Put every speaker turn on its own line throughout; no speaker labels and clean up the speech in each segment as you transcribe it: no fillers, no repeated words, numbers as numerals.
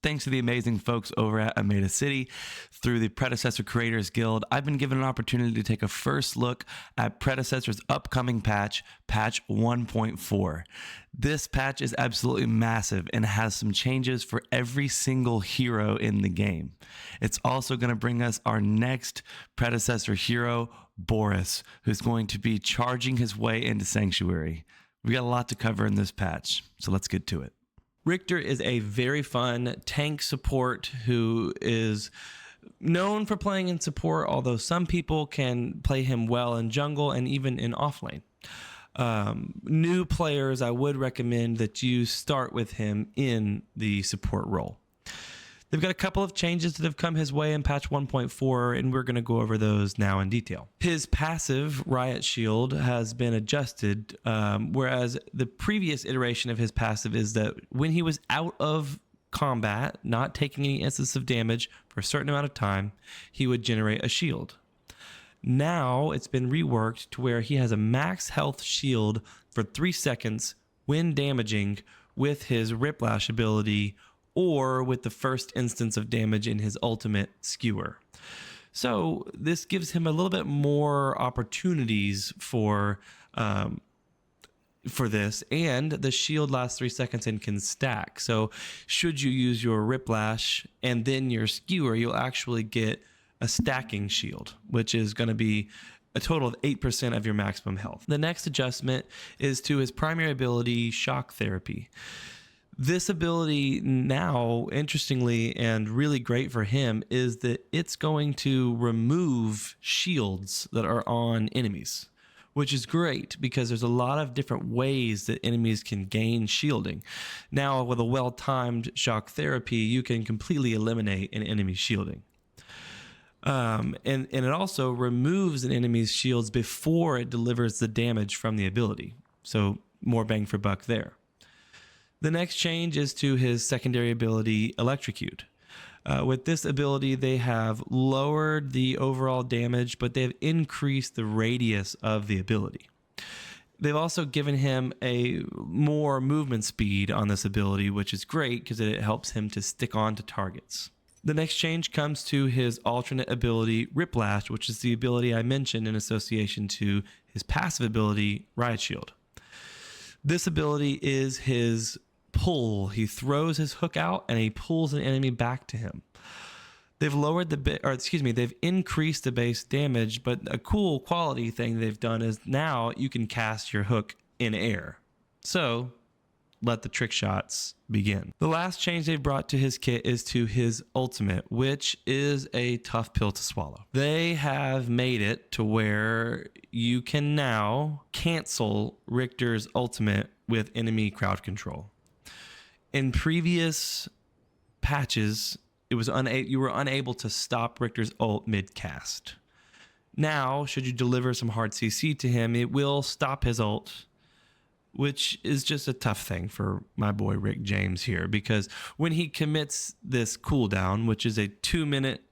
Thanks to the amazing folks over at Ameda City through the Predecessor Creators Guild, I've been given an opportunity to take a first look at Predecessor's upcoming patch, patch 1.4. This patch is absolutely massive and has some changes for every single hero in the game. It's also going to bring us our next Predecessor hero, Boris, who's going to be charging his way into Sanctuary. We got a lot to cover in this patch, so let's get to it. Riktor is a very fun tank support who is known for playing in support, although some people can play him well in jungle and even in offlane. New players, I would recommend that you start with him in the support role. They've got a couple of changes that have come his way in patch 1.4, and we're going to go over those now in detail. His passive, Riot Shield, has been adjusted, whereas the previous iteration of his passive is that when he was out of combat, not taking any instance of damage for a certain amount of time, he would generate a shield. Now it's been reworked to where he has a max health shield for 3 seconds when damaging with his Whiplash ability or with the first instance of damage in his ultimate skewer. So this gives him a little bit more opportunities for this, and the shield lasts 3 seconds and can stack. So should you use your Whiplash and then your skewer, you'll actually get a stacking shield, which is going to be a total of 8% of your maximum health. The next adjustment is to his primary ability, Shock Therapy. This ability now, interestingly and really great for him, is that it's going to remove shields that are on enemies, which is great because there's a lot of different ways that enemies can gain shielding. Now, with a well-timed Shock Therapy, you can completely eliminate an enemy's shielding. And it also removes an enemy's shields before it delivers the damage from the ability. So more bang for buck there. The next change is to his secondary ability, Electrocute. With this ability, they have lowered the overall damage, but they've increased the radius of the ability. They've also given him a more movement speed on this ability, which is great because it helps him to stick on to targets. The next change comes to his alternate ability, Whiplash, which is the ability I mentioned in association to his passive ability, Riot Shield. This ability is his pull. He throws his hook out and he pulls an enemy back to him. They've they've increased the base damage, but a cool quality thing they've done is now you can cast your hook in air. So let the trick shots begin. The last change they've brought to his kit is to his ultimate, which is a tough pill to swallow. They have made it to where you can now cancel Riktor's ultimate with enemy crowd control. In previous patches, you were unable to stop Riktor's ult mid-cast. Now, should you deliver some hard CC to him, it will stop his ult, which is just a tough thing for my boy Rick James here, because when he commits this cooldown, which is a 2 minute,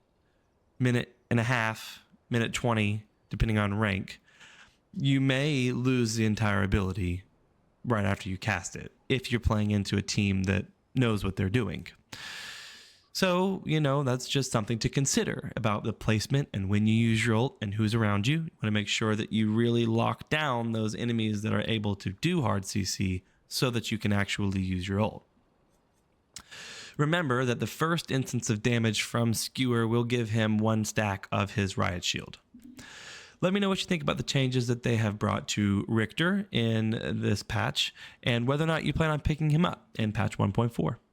minute and a half, minute 20, depending on rank, you may lose the entire ability right after you cast it, if you're playing into a team that knows what they're doing. So, that's just something to consider about the placement and when you use your ult and who's around you. You want to make sure that you really lock down those enemies that are able to do hard CC so that you can actually use your ult. Remember that the first instance of damage from Skewer will give him 1 stack of his Riot Shield. Let me know what you think about the changes that they have brought to Riktor in this patch and whether or not you plan on picking him up in patch 1.4.